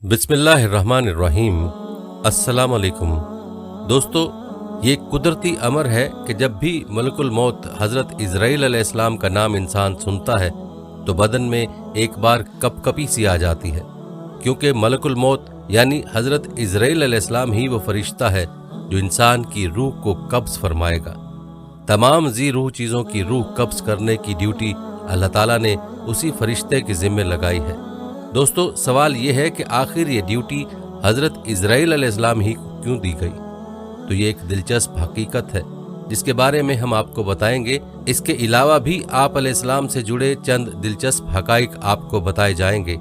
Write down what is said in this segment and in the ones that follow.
बिस्मिल्लाहिर्रहमानिर्रहीम। अस्सलाम वालेकुम। दोस्तों, ये कुदरती अमर है कि जब भी मलकुल मौत हज़रत इज़राइल अलैहिस्सलाम का नाम इंसान सुनता है तो बदन में एक बार कपकपी सी आ जाती है, क्योंकि मलकुल मौत यानी हज़रत इज़राइल अलैहिस्सलाम ही वो फरिश्ता है जो इंसान की रूह को कब्ज़ फरमाएगा। तमाम जी रूह चीज़ों की रूह कब्ज़ करने की ड्यूटी अल्लाह ताला ने उसी फरिश्ते के ज़िम्मे लगाई है। दोस्तों, सवाल ये है कि आखिर ये ड्यूटी हज़रत इज़राइल अलैहिस्सलाम ही को क्यों दी गई? तो ये एक दिलचस्प हकीकत है जिसके बारे में हम आपको बताएंगे। इसके अलावा भी आप अलैहिस्सलाम से जुड़े चंद दिलचस्प हकाइक आपको बताए जाएंगे।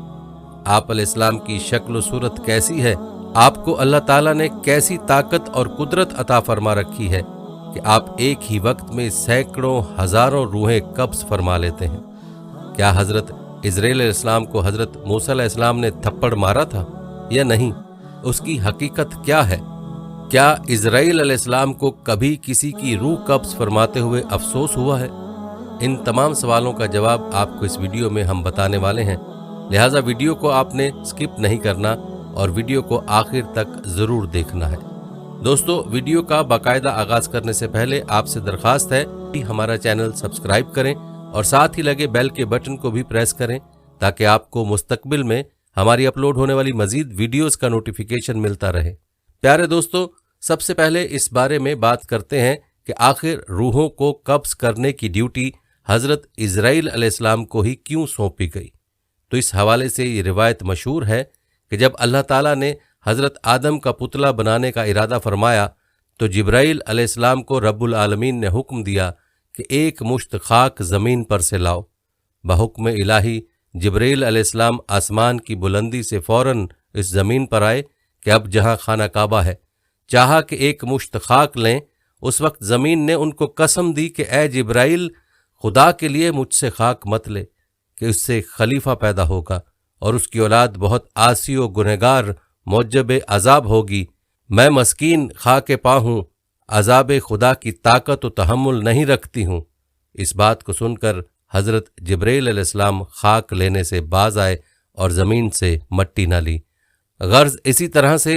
आप अलैहिस्सलाम की शक्ल सूरत कैसी है, आपको अल्लाह ताला ने कैसी ताकत और कुदरत अता फरमा रखी है कि आप एक ही वक्त में सैकड़ों हजारों रूहें कब्ज़ फरमा लेते हैं। क्या हज़रत इज़राइल अलैहिस्सलाम को हज़रत मूसा अलैहिस्सलाम ने थप्पड़ मारा था या नहीं? उसकी हकीकत क्या है? क्या इज़राइल अलैहिस्सलाम को कभी किसी की रूह कब्ज़ फरमाते हुए अफसोस हुआ है? इन तमाम सवालों का जवाब आपको इस वीडियो में हम बताने वाले हैं, लिहाजा वीडियो को आपने स्किप नहीं करना और वीडियो को आखिर तक ज़रूर देखना है। दोस्तों, वीडियो का बाकायदा आगाज़ करने से पहले आपसे दरख्वास्त है कि हमारा चैनल सब्सक्राइब करें और साथ ही लगे बेल के बटन को भी प्रेस करें ताकि आपको मुस्तकबिल में हमारी अपलोड होने वाली मजीद वीडियोस का नोटिफिकेशन मिलता रहे। प्यारे दोस्तों, सबसे पहले इस बारे में बात करते हैं कि आखिर रूहों को कब्ज़ करने की ड्यूटी हज़रत इज़राइल अलैहिस्सलाम को ही क्यों सौंपी गई। तो इस हवाले से ये रिवायत मशहूर है कि जब अल्लाह ताला ने हज़रत आदम का पुतला बनाने का इरादा फरमाया तो जिब्राइल अलैहिस्सलाम को रब्बुल आलमीन ने हुक्म दिया कि एक मुश्त खाक ज़मीन पर से लाओ। बहुक्म इलाही जिब्राइल अलैहिस्सलाम आसमान की बुलंदी से फौरन इस ज़मीन पर आए कि अब जहाँ खाना काबा है, चाहा कि एक मुश्त खाक लें। उस वक्त ज़मीन ने उनको कसम दी कि ए जिब्राइल, खुदा के लिए मुझसे खाक मत ले कि उससे खलीफा पैदा होगा और उसकी औलाद बहुत आसी व गुनहगार मौजब अजाब होगी। मैं मस्कीन खाके पा हूँ, अजाब खुदा की ताकत व तहम्मुल नहीं रखती हूँ। इस बात को सुनकर हज़रत जिब्राइल अलैहिस्सलाम खाक लेने से बाज आए और ज़मीन से मट्टी न ली। गर्ज इसी तरह से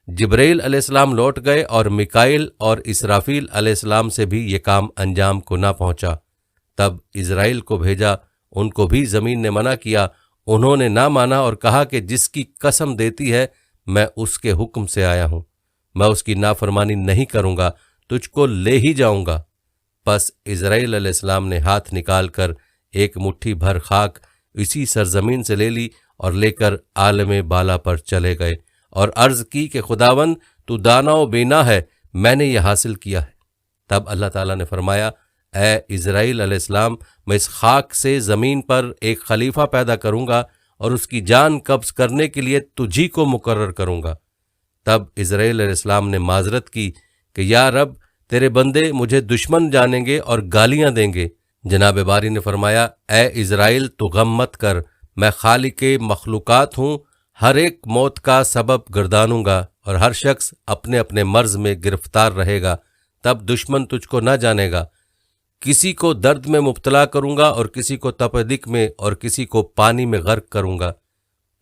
जिब्राइल अलैहिस्सलाम लौट गए और मिकाइल और इसराफील अलैहिस्सलाम से भी ये काम अंजाम को ना पहुँचा। तब इज़राइल को भेजा, उनको भी ज़मीन ने मना किया। उन्होंने ना माना और कहा कि जिसकी कसम देती है मैं उसके हुक्म से आया हूँ, मैं उसकी नाफरमानी नहीं करूँगा, तुझको ले ही जाऊँगा। बस इज़राइल अलैहिस्सलाम ने हाथ निकालकर एक मुट्ठी भर खाक इसी सरजमीन से ले ली और लेकर आलम बाला पर चले गए और अर्ज़ की कि खुदावन, तू दाना व बीना है, मैंने ये हासिल किया है। तब अल्लाह ताला ने फरमाया, ए इज़राइल अलैहिस्सलाम, मैं इस खाक से ज़मीन पर एक खलीफा पैदा करूँगा और उसकी जान कब्ज़ करने के लिए तुझी को मुकर्रर करूँगा। तब इज़राइल अलैहिस्सलाम ने माजरत की कि या रब, तेरे बंदे मुझे दुश्मन जानेंगे और गालियां देंगे। जनाब बारी ने फरमाया, ए इज़राइल, तू गम मत कर, मैं खालिके मखलूकात हूँ, हर एक मौत का सबब गर्दानूंगा और हर शख्स अपने अपने मर्ज में गिरफ्तार रहेगा। तब दुश्मन तुझको न जानेगा। किसी को दर्द में मुब्तला करूँगा और किसी को तपदिक में और किसी को पानी में गर्क करूँगा।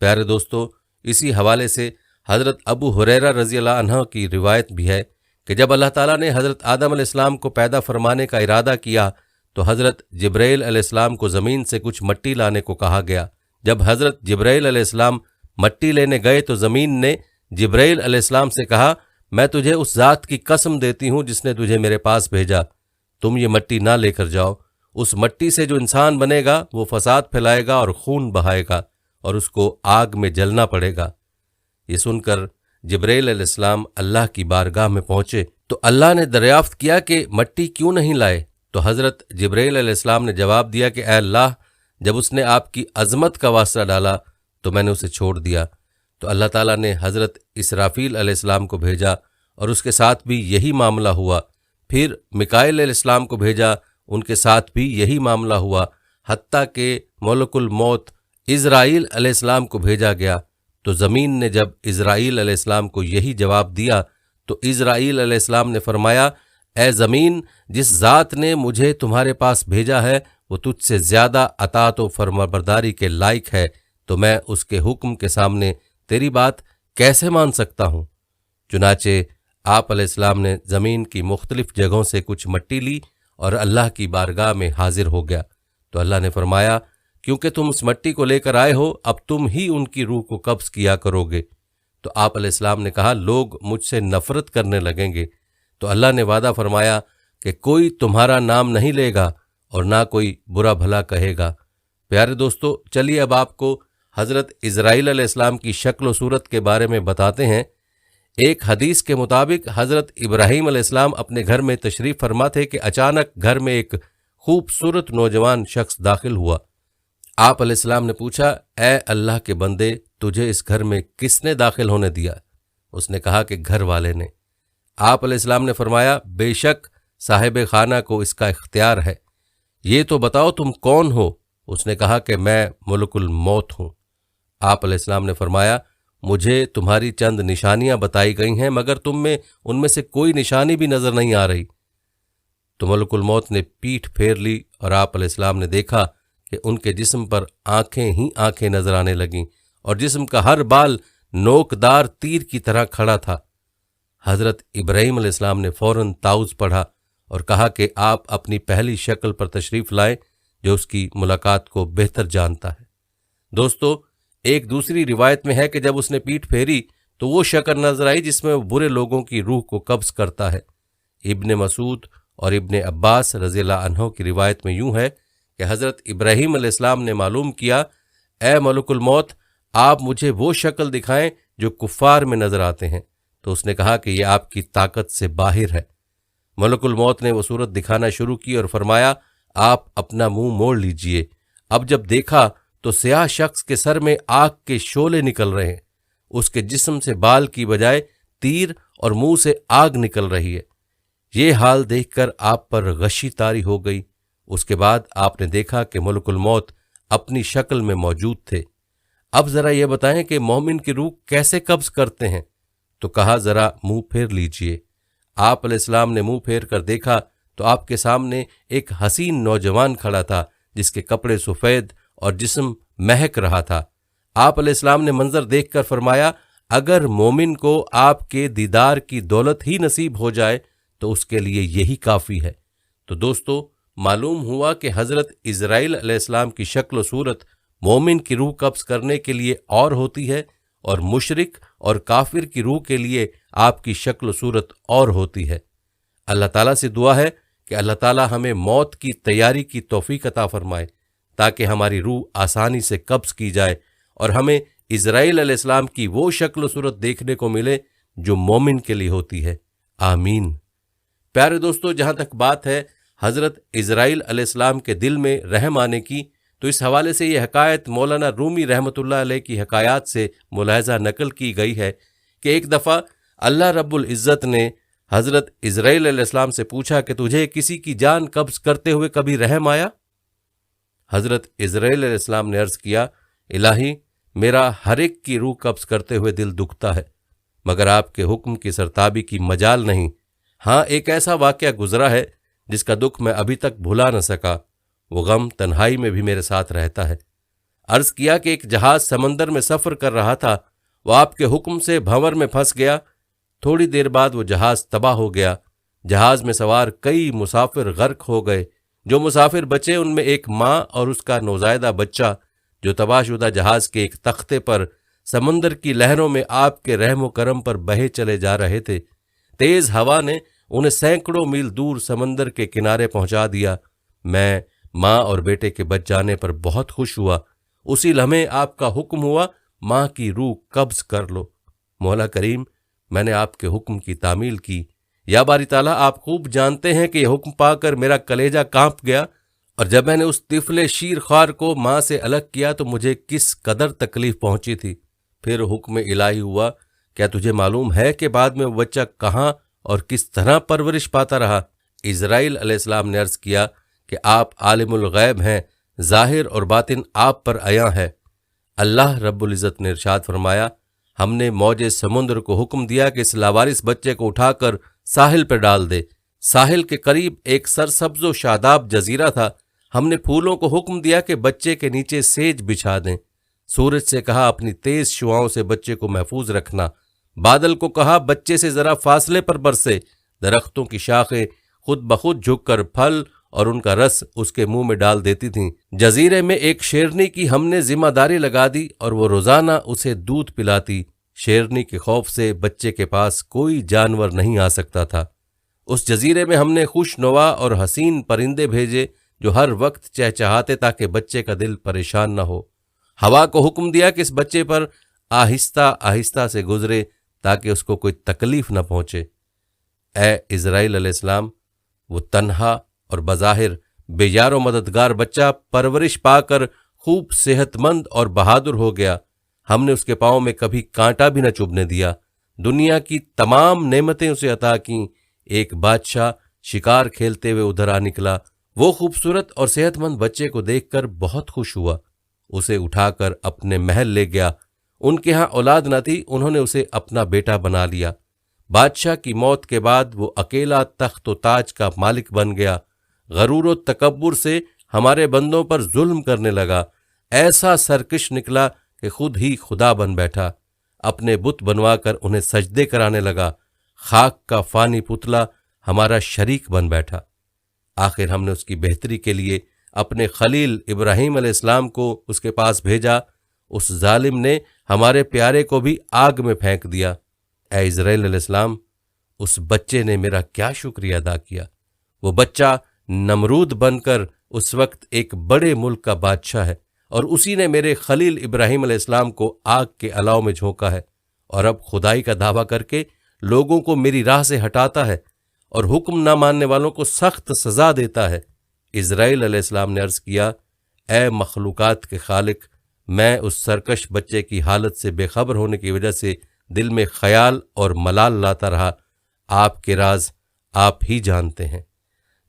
प्यारे दोस्तों, इसी हवाले से हज़रत अबू हुरैरा रज़ी अल्लाह अन्हु की रिवायत भी है कि जब अल्लाह ताला ने हज़रत आदम अलैहिस्सलाम को पैदा फरमाने का इरादा किया तो हज़रत जिब्राइल अलैहिस्सलाम को ज़मीन से कुछ मट्टी लाने को कहा गया। जब हज़रत जिब्राइल अलैहिस्सलाम मट्टी लेने गए तो ज़मीन ने जिब्राइल अलैहिस्सलाम से कहा, मैं तुझे उस ज़ात की कसम देती हूँ जिसने तुझे मेरे पास भेजा, तुम ये मट्टी ना लेकर जाओ। उस मट्टी से जो इंसान बनेगा वो फसाद फैलाएगा और खून बहाएगा और उसको आग में जलना पड़ेगा। ये सुनकर जिब्राइल अलैहिस्सलाम अल्लाह की बारगाह में पहुंचे तो अल्लाह ने दरियाफ्त किया कि मट्टी क्यों नहीं लाए। तो हज़रत जिब्राइल अलैहिस्सलाम ने जवाब दिया कि ऐ अल्लाह, जब उसने आपकी अज़मत का वास्ता डाला तो मैंने उसे छोड़ दिया। तो अल्लाह ताला ने हज़रत इसराफील अलैहिस्सलाम को भेजा और उसके साथ भी यही मामला हुआ। फिर मिकाइल अलैहिस्सलाम को भेजा, उनके साथ भी यही मामला हुआ। हत्ता के मलकुल मौत इज़राइल अलैहिस्सलाम को भेजा गया तो ज़मीन ने जब इज़राइल अलैहिस्सलाम को यही जवाब दिया तो इज़राइल अलैहिस्सलाम ने फरमाया, ए ज़मीन, जिस ज़ात ने मुझे तुम्हारे पास भेजा है वो तुझसे ज़्यादा अतात व फरमाबरदारी के लायक है, तो मैं उसके हुक्म के सामने तेरी बात कैसे मान सकता हूँ। चुनाचे आप अलैहिस्सलाम ने ज़मीन की मुख्तलिफ जगहों से कुछ मट्टी ली और अल्लाह की बारगाह में हाजिर हो गया। तो अल्लाह ने फरमाया, क्योंकि तुम उस मट्टी को लेकर आए हो, अब तुम ही उनकी रूह को कब्ज़ किया करोगे। तो आप अलैहिस्सलाम ने कहा, लोग मुझसे नफ़रत करने लगेंगे। तो अल्लाह ने वादा फरमाया कि कोई तुम्हारा नाम नहीं लेगा और ना कोई बुरा भला कहेगा। प्यारे दोस्तों, चलिए अब आपको हज़रत इज़राइल अलैहिस्सलाम की शक्ल व सूरत के बारे में बताते हैं। एक हदीस के मुताबिक हज़रत इब्राहीम अलैहिस्सलाम अपने घर में तशरीफ़ फरमा थे कि अचानक घर में एक खूबसूरत नौजवान शख्स दाखिल हुआ। आप अलैहिस्सलाम ने पूछा, ए अल्लाह के बंदे, तुझे इस घर में किसने दाखिल होने दिया? उसने कहा कि घर वाले ने। आप अलैहिस्सलाम ने फरमाया, बेशक साहिब खाना को इसका इख्तियार है, ये तो बताओ तुम कौन हो? उसने कहा कि मैं मुल्कुल मौत हूँ। आप अलैहिस्सलाम ने फरमाया, मुझे तुम्हारी चंद निशानियां बताई गई हैं, मगर तुम में उनमें से कोई निशानी भी नजर नहीं आ रही। तो मलकुल मौत ने पीठ फेर ली और आप अलैहिस्सलाम ने देखा कि उनके जिस्म पर आंखें ही आंखें नजर आने लगीं और जिस्म का हर बाल नोकदार तीर की तरह खड़ा था। हजरत इब्राहीम अलैहिस्सलाम ने फौरन ताउज़ पढ़ा और कहा कि आप अपनी पहली शक्ल पर तशरीफ़ लाएं, जो उसकी मुलाकात को बेहतर जानता है। दोस्तों, एक दूसरी रिवायत में है कि जब उसने पीठ फेरी तो वो शक्ल नजर आई जिसमें वो बुरे लोगों की रूह को कब्ज़ करता है। इब्ने मसूद और इब्ने अब्बास रज़ियल्लाहु अन्हु की रिवायत में यूं है कि हज़रत इब्राहीम अलैहिस्सलाम ने मालूम किया, ए मलकुल मौत, आप मुझे वो शक्ल दिखाएं जो कुफ़ार में नजर आते हैं। तो उसने कहा कि यह आपकी ताकत से बाहर है। मलकुल मौत ने वो सूरत दिखाना शुरू की और फरमाया, आप अपना मुंह मोड़ लीजिए। अब जब देखा तो स्याह शख्स के सर में आग के शोले निकल रहे हैं, उसके जिस्म से बाल की बजाय तीर और मुंह से आग निकल रही है। ये हाल देखकर आप पर गशी तारी हो गई। उसके बाद आपने देखा कि मलकुल मौत अपनी शक्ल में मौजूद थे। अब जरा ये बताएं कि मोमिन की रूह कैसे कब्ज करते हैं? तो कहा, जरा मुंह फेर लीजिए। आप अलैहिस्सलाम ने मुंह फेर कर देखा तो आपके सामने एक हसीन नौजवान खड़ा था जिसके कपड़े सफ़ेद और जिस्म महक रहा था। आप अलैहिस्सलाम ने मंजर देखकर फरमाया, अगर मोमिन को आपके दीदार की दौलत ही नसीब हो जाए तो उसके लिए यही काफ़ी है। तो दोस्तों, मालूम हुआ कि हज़रत इज़राइल अलैहिस्सलाम की शक्ल सूरत मोमिन की रूह कब्ज़ करने के लिए और होती है और मुशरिक और काफिर की रूह के लिए आपकी शक्ल सूरत और होती है। अल्लाह ताला से दुआ है कि अल्लाह ताला हमें मौत की तैयारी की तौफीक अता फरमाए ताकि हमारी रूह आसानी से कब्ज़ की जाए और हमें इज़राइल अलैहिस्सलाम की वो शक्ल सूरत देखने को मिले जो मोमिन के लिए होती है। आमीन। प्यारे दोस्तों, जहाँ तक बात है हज़रत इज़राइल अलैहिस्सलाम के दिल में रहम आने की, तो इस हवाले से ये हकायत मौलाना रूमी रहमतुल्लाह अलैह की हकायात से मुलाहजा नकल की गई है कि एक दफ़ा अल्लाह रब्बुल इज़्ज़त ने हज़रत इज़राइल अलैहिस्सलाम से पूछा कि तुझे किसी की जान कब्ज़ करते हुए कभी रहम आया? हज़रत इज़राइल अलैहिस्सलाम ने अर्ज़ किया, इलाही, मेरा हर एक की रूह कब्ज़ करते हुए दिल दुखता है, मगर आपके हुक्म की सरताबी की मजाल नहीं। हाँ, एक ऐसा वाक़या गुजरा है जिसका दुख मैं अभी तक भुला न सका। वो गम तन्हाई में भी मेरे साथ रहता है। अर्ज़ किया कि एक जहाज समंदर में सफ़र कर रहा था, वो आपके हुक्म से भंवर में फंस गया। थोड़ी देर बाद वो जहाज तबाह हो गया। जहाज में सवार कई मुसाफिर गर्क हो गए। जो मुसाफिर बचे उनमें एक माँ और उसका नौज़ायदा बच्चा, जो तबाहशुदा जहाज के एक तख्ते पर समंदर की लहरों में आपके रहम व करम पर बहे चले जा रहे थे। तेज हवा ने उन्हें सैकड़ों मील दूर समंदर के किनारे पहुंचा दिया। मैं माँ और बेटे के बच जाने पर बहुत खुश हुआ। उसी लम्हे आपका हुक्म हुआ, माँ की रूह कब्ज कर लो। मौला करीम, मैंने आपके हुक्म की तामील की। या बारी ताला, आप खूब जानते हैं कि यह हुक्म पाकर मेरा कलेजा कांप गया, और जब मैंने उस तिफले शीर ख्वार को माँ से अलग किया तो मुझे किस कदर तकलीफ पहुंची थी। फिर हुक्म इलाही हुआ, क्या तुझे मालूम है कि बाद में वो बच्चा कहाँ और किस तरह परवरिश पाता रहा? इज़राइल अलैहिस्सलाम ने अर्ज़ किया कि आप आलिमुल गैब हैं, ज़ाहिर और बातिन आप पर अयां है। अल्लाह रब्बुल इज़्ज़त ने इरशाद फरमाया, हमने मौजे समुद्र को हुक्म दिया कि इस लावारिस बच्चे को उठाकर साहिल पर डाल दे। साहिल के करीब एक सरसब्ज़ व शादाब जजीरा था। हमने फूलों को हुक्म दिया कि बच्चे के नीचे सेज बिछा दें। सूरज से कहा अपनी तेज शुआओं से बच्चे को महफूज रखना, बादल को कहा बच्चे से जरा फासले पर बरसे, दरख्तों की शाखें खुद बखुद झुककर फल और उनका रस उसके मुंह में डाल देती थीं। जजीरे में एक शेरनी की हमने जिम्मेदारी लगा दी और वो रोजाना उसे दूध पिलाती। शेरनी के खौफ से बच्चे के पास कोई जानवर नहीं आ सकता था। उस जजीरे में हमने खुशनुमा और हसीन परिंदे भेजे जो हर वक्त चहचहाते ताकि बच्चे का दिल परेशान न हो। हवा को हुक्म दिया कि इस बच्चे पर आहिस्ता आहिस्ता से गुजरे ताकि उसको कोई तकलीफ न पहुंचे। ए इज़राइल अलैहिस्सलाम, वो तन्हा और बज़ाहिर बेयारो मददगार बच्चा परवरिश पाकर खूब सेहतमंद और बहादुर हो गया। हमने उसके पाँव में कभी कांटा भी न चुभने दिया। दुनिया की तमाम नेमतें उसे अता की। एक बादशाह शिकार खेलते हुए उधर आ निकला। वो खूबसूरत और सेहतमंद बच्चे को देखकर बहुत खुश हुआ। उसे उठाकर अपने महल ले गया। उनके यहाँ औलाद न थी, उन्होंने उसे अपना बेटा बना लिया। बादशाह की मौत के बाद वो अकेला तख्त व ताज का मालिक बन गया। गरूर व तकब्बुर से हमारे बंदों पर जुल्म करने लगा। ऐसा सरकश निकला कि खुद ही खुदा बन बैठा। अपने बुत बनवाकर उन्हें सजदे कराने लगा। खाक का फानी पुतला हमारा शरीक बन बैठा। आखिर हमने उसकी बेहतरी के लिए अपने खलील इब्राहीम अलैहिस्सलाम को उसके पास भेजा। उस जालिम ने हमारे प्यारे को भी आग में फेंक दिया। ए इज़राइल अलैहिस्सलाम, उस बच्चे ने मेरा क्या शुक्रिया अदा किया। वो बच्चा नमरूद बनकर उस वक्त एक बड़े मुल्क का बादशाह है और उसी ने मेरे खलील इब्राहीम अलैहिस्सलाम को आग के अलाव में झोंका है और अब खुदाई का दावा करके लोगों को मेरी राह से हटाता है और हुक्म ना मानने वालों को सख्त सजा देता है। इज़राइल अलैहिस्सलाम ने अर्ज़ किया, ए मखलूकात के खालिक, मैं उस सरकश बच्चे की हालत से बेखबर होने की वजह से दिल में ख्याल और मलाल लाता रहा। आपके राज आप ही जानते हैं।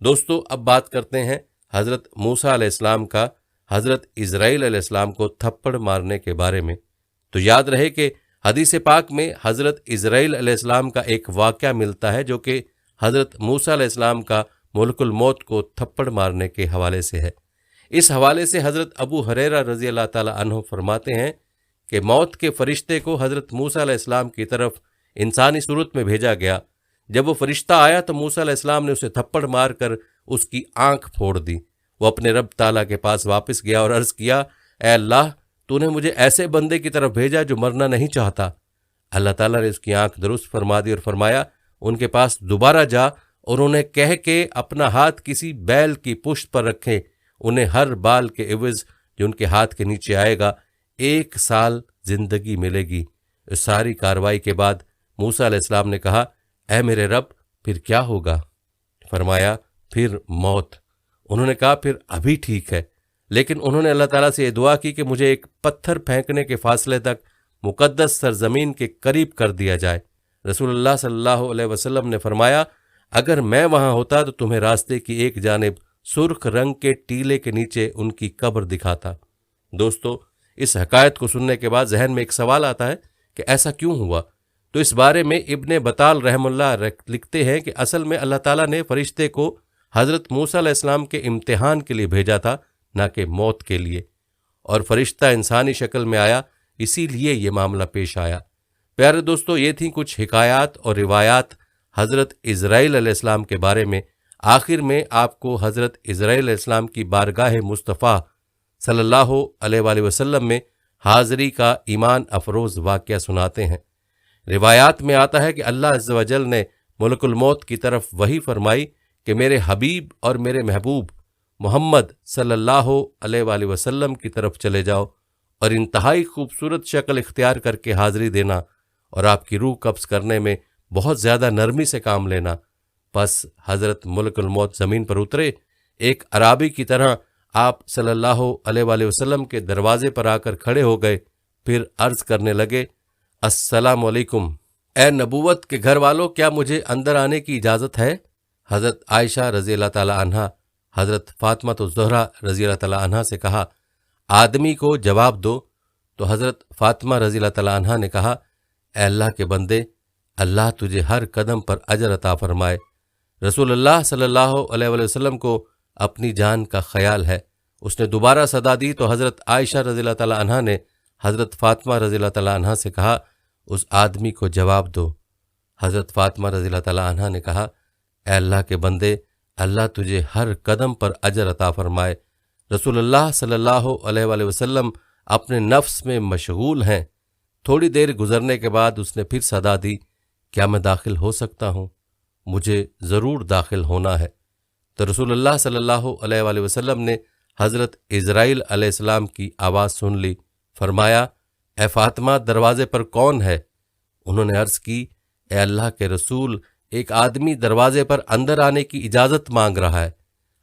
दोस्तों, अब बात करते हैं हज़रत मूसा अलैहिस्सलाम का हज़रत इज़राइल अलैहिस्सलाम को थप्पड़ मारने के बारे में। तो याद रहे कि हदीस पाक में हज़रत इज़राइल अलैहिस्सलाम का एक वाक़या मिलता है जो कि हज़रत मूसा अलैहिस्सलाम का मुल्कुल मौत को थप्पड़ मारने के हवाले से है। इस हवाले से हज़रत अबू हुरैरा रज़ी अल्लाह ताला अन्हु फरमाते हैं कि मौत के फरिश्ते को हज़रत मूसा अलैहिस्सलाम की तरफ इंसानी सूरत में भेजा गया। जब वो फरिश्ता आया तो मूसा अलैहिस्सलाम ने उसे थप्पड़ मारकर उसकी आंख फोड़ दी। वो अपने रब ताला के पास वापस गया और अर्ज़ किया, ए अल्लाह, तूने मुझे ऐसे बंदे की तरफ भेजा जो मरना नहीं चाहता। अल्लाह ताला ने उसकी आंख दुरुस्त फरमा दी और फरमाया, उनके पास दोबारा जा और उन्हें कह के अपना हाथ किसी बैल की पुश्त पर रखें। उन्हें हर बाल के इवज़ जो उनके हाथ के नीचे आएगा 1 साल जिंदगी मिलेगी। इस सारी कार्रवाई के बाद मूसा अलैहिस्सलाम ने कहा, ऐ मेरे रब, फिर क्या होगा? फरमाया, फिर मौत। उन्होंने कहा, फिर अभी ठीक है। लेकिन उन्होंने अल्लाह ताला से ये दुआ की कि मुझे एक पत्थर फेंकने के फासले तक मुकद्दस सरजमीन के करीब कर दिया जाए। रसूलुल्लाह सल्लल्लाहु अलैहि वसल्लम ने फरमाया, अगर मैं वहां होता तो तुम्हें रास्ते की एक जानिब सुर्ख रंग के टीले के नीचे उनकी कब्र दिखाता। दोस्तों, इस हकायत को सुनने के बाद जहन में एक सवाल आता है कि ऐसा क्यों हुआ? तो इस बारे में इब्ने बताल रहमुल्लाह लिखते हैं कि असल में अल्लाह ताला ने फरिश्ते को हज़रत मूसा अलैहिस्सलाम के इम्तिहान के लिए भेजा था, ना कि मौत के लिए। और फरिश्ता इंसानी शक्ल में आया, इसीलिए ये मामला पेश आया। प्यारे दोस्तों, ये थी कुछ हिकायात और रिवायात हज़रत इज़राइल अलैहिस्सलाम के बारे में। आखिर में आपको हज़रत इज़राइल अलैहिस्सलाम की बारगाह मुस्तफ़ा सल्लल्लाहु अलैहि वसल्लम में हाज़री का ईमान अफरोज़ वाक़या सुनाते हैं। रिवायात में आता है कि अल्लाह अज़्ज़ व जल ने मुल्कुल मौत की तरफ वही फरमाई कि मेरे हबीब और मेरे महबूब मोहम्मद सल्लल्लाहु अलैहि वसल्लम की तरफ चले जाओ और इंतहाई खूबसूरत शक्ल इख्तियार करके हाज़री देना और आपकी रूह कब्ज़ करने में बहुत ज़्यादा नरमी से काम लेना। बस हज़रत मुल्कुल मौत ज़मीन पर उतरे। एक अराबी की तरह आप सल्लल्लाहु अलैहि वसल्लम के दरवाजे पर आकर खड़े हो गए। फिर अर्ज़ करने लगे, अस्सलामु अलैकुम, ए नबूवत के घर वालों, क्या मुझे अंदर आने की इजाज़त है? हज़रत आयशा रज़ी अल्लाह ताला अन्हा हज़रत फ़ातिमा ज़हरा रज़ी अल्लाह ताला अन्हा से कहा, आदमी को जवाब दो। तो हज़रत फ़ातिमा रज़ी अल्लाह ताला अन्हा ने कहा, ए अल्लाह के बंदे, अल्लाह तुझे हर कदम पर अजर अता फरमाए। रसूलुल्लाह सल्लल्लाहु अलैहि वसल्लम को अपनी जान का ख्याल है। उसने दोबारा सदा दी तो हज़रत आयशा रज़ी अल्लाह ताला अन्हा ने حضرت فاطمہ رضی اللہ تعالیٰ عنہ سے کہا اس آدمی کو جواب دو۔ حضرت فاطمہ رضی اللہ تعالیٰ عنہ نے کہا اے اللہ کے بندے، اللہ تجھے ہر قدم پر اجر عطا فرمائے۔ رسول اللہ صلی اللہ علیہ وآلہ وسلم اپنے نفس میں مشغول ہیں۔ تھوڑی دیر گزرنے کے بعد اس نے پھر صدا دی، کیا میں داخل ہو سکتا ہوں؟ مجھے ضرور داخل ہونا ہے۔ تو رسول اللہ صلی اللہ علیہ وآلہ وسلم نے حضرت عزرائیل علیہ السلام کی آواز سن لی۔ فرمایا اے فاطمہ، دروازے پر کون ہے؟ انہوں نے عرض کی اے اللہ کے رسول، ایک آدمی دروازے پر اندر آنے کی اجازت مانگ رہا ہے۔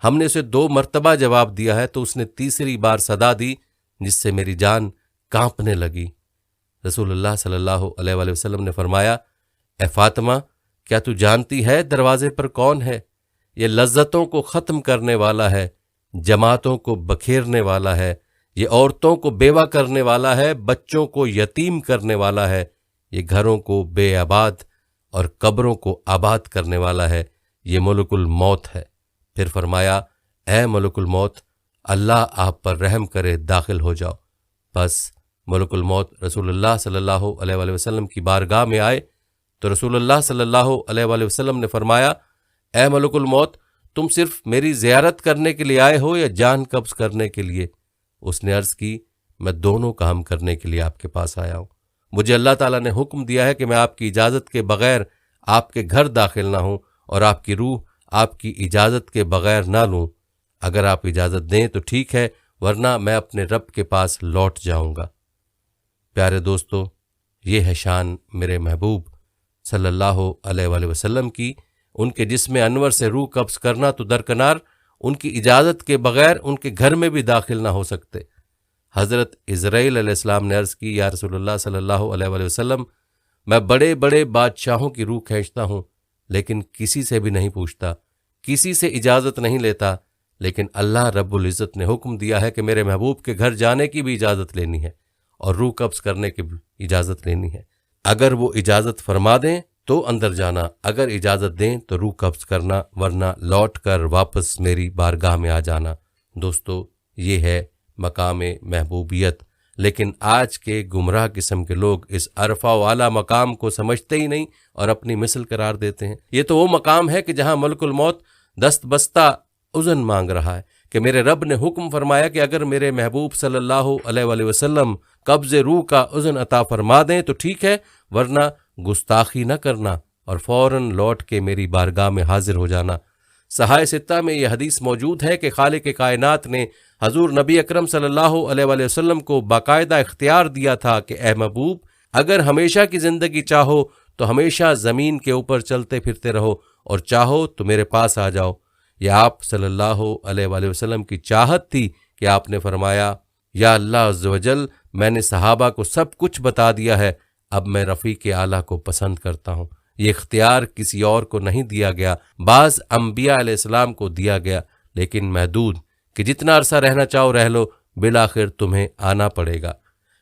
ہم نے اسے 2 مرتبہ جواب دیا ہے تو اس نے تیسری بار صدا دی جس سے میری جان کانپنے لگی۔ رسول اللہ صلی اللہ علیہ وآلہ وسلم نے فرمایا اے فاطمہ، کیا تو جانتی ہے دروازے پر کون ہے؟ یہ لذتوں کو ختم کرنے والا ہے، جماعتوں کو بکھیرنے والا ہے، یہ عورتوں کو بیوہ کرنے والا ہے، بچوں کو یتیم کرنے والا ہے، یہ گھروں کو بے آباد اور قبروں کو آباد کرنے والا ہے، یہ ملک الموت ہے۔ پھر فرمایا اے ملک الموت، اللہ آپ پر رحم کرے، داخل ہو جاؤ۔ بس ملک الموت رسول اللہ صلی اللہ علیہ وآلہ وسلم کی بارگاہ میں آئے تو رسول اللہ صلی اللہ علیہ وآلہ وسلم نے فرمایا اے ملک الموت، تم صرف میری زیارت کرنے کے لیے آئے ہو یا جان قبض کرنے کے لیے؟ اس نے عرض کی میں دونوں کام کرنے کے لیے آپ کے پاس آیا ہوں۔ مجھے اللہ تعالیٰ نے حکم دیا ہے کہ میں آپ کی اجازت کے بغیر آپ کے گھر داخل نہ ہوں اور آپ کی روح آپ کی اجازت کے بغیر نہ لوں۔ اگر آپ اجازت دیں تو ٹھیک ہے، ورنہ میں اپنے رب کے پاس لوٹ جاؤں گا۔ پیارے دوستو، یہ ہے شان میرے محبوب صلی اللہ علیہ وآلہ وسلم کی۔ ان کے جسم انور سے روح قبض کرنا تو درکنار، ان کی اجازت کے بغیر ان کے گھر میں بھی داخل نہ ہو سکتے۔ حضرت عزرائیل علیہ السلام نے عرض کی یا رسول اللہ صلی اللہ علیہ وآلہ وسلم، میں بڑے بڑے بادشاہوں کی روح کھینچتا ہوں لیکن کسی سے بھی نہیں پوچھتا، کسی سے اجازت نہیں لیتا، لیکن اللہ رب العزت نے حکم دیا ہے کہ میرے محبوب کے گھر جانے کی بھی اجازت لینی ہے اور روح قبض کرنے کی بھی اجازت لینی ہے۔ اگر وہ اجازت فرما دیں تو اندر جانا، اگر اجازت دیں تو روح قبض کرنا، ورنہ لوٹ کر واپس میری بارگاہ میں آ جانا۔ دوستو، یہ ہے مقام محبوبیت، لیکن آج کے گمراہ قسم کے لوگ اس عرفہ و اعلیٰ مقام کو سمجھتے ہی نہیں اور اپنی مثل قرار دیتے ہیں۔ یہ تو وہ مقام ہے کہ جہاں ملک الموت دست بستہ اذن مانگ رہا ہے کہ میرے رب نے حکم فرمایا کہ اگر میرے محبوب صلی اللہ علیہ وآلہ وسلم قبض روح کا اذن عطا فرما دیں تو ٹھیک ہے، ورنہ گستاخی نہ کرنا اور فوراً لوٹ کے میری بارگاہ میں حاضر ہو جانا۔ صحائح ستہ میں یہ حدیث موجود ہے کہ خالق کائنات نے حضور نبی اکرم صلی اللہ علیہ وآلہ وسلم کو باقاعدہ اختیار دیا تھا کہ اے محبوب، اگر ہمیشہ کی زندگی چاہو تو ہمیشہ زمین کے اوپر چلتے پھرتے رہو اور چاہو تو میرے پاس آ جاؤ۔ یہ آپ صلی اللہ علیہ وآلہ وسلم کی چاہت تھی کہ آپ نے فرمایا یا اللہ عز و جل، میں نے صحابہ کو سب کچھ بتا دیا ہے، اب میں رفیق اعلیٰ کو پسند کرتا ہوں۔ یہ اختیار کسی اور کو نہیں دیا گیا، بعض انبیاء علیہ السلام کو دیا گیا، لیکن محدود، کہ جتنا عرصہ رہنا چاہو رہ لو، بالآخر تمہیں آنا پڑے گا۔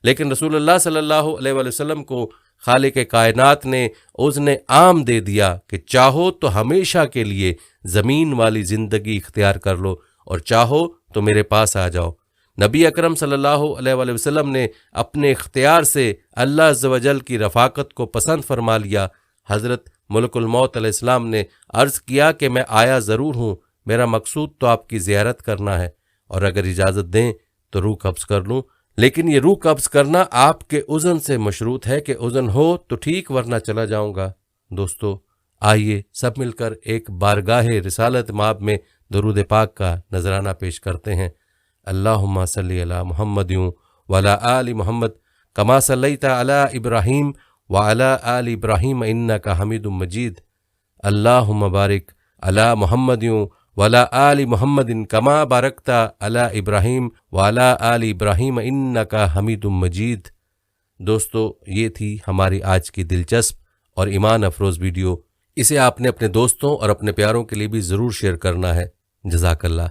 لیکن رسول اللہ صلی اللہ علیہ وآلہ وسلم کو خالق کائنات نے اذن عام دے دیا کہ چاہو تو ہمیشہ کے لیے زمین والی زندگی اختیار کر لو اور چاہو تو میرے پاس آ جاؤ۔ نبی اکرم صلی اللہ علیہ وآلہ وسلم نے اپنے اختیار سے اللہ عز و جل کی رفاقت کو پسند فرما لیا۔ حضرت ملک الموت علیہ السلام نے عرض کیا کہ میں آیا ضرور ہوں، میرا مقصود تو آپ کی زیارت کرنا ہے، اور اگر اجازت دیں تو روح قبض کر لوں، لیکن یہ روح قبض کرنا آپ کے اذن سے مشروط ہے کہ اذن ہو تو ٹھیک، ورنہ چلا جاؤں گا۔ دوستو، آئیے سب مل کر ایک بارگاہ رسالت مآب میں درود پاک کا نذرانہ پیش کرتے ہیں۔ اللہم صلی علی محمد وعلی آل محمد کما صلیت علی ابراہیم وعلی آل ابراہیم انک حمید مجید۔ اللہم بارک علی محمد وعلی آل محمد کما بارکت علی ابراہیم وعلی آل ابراہیم انک حمید مجید۔ دوستو، یہ تھی ہماری آج کی دلچسپ اور ایمان افروز ویڈیو۔ اسے آپ نے اپنے دوستوں اور اپنے پیاروں کے لیے بھی ضرور شیئر کرنا ہے۔ جزاک اللہ۔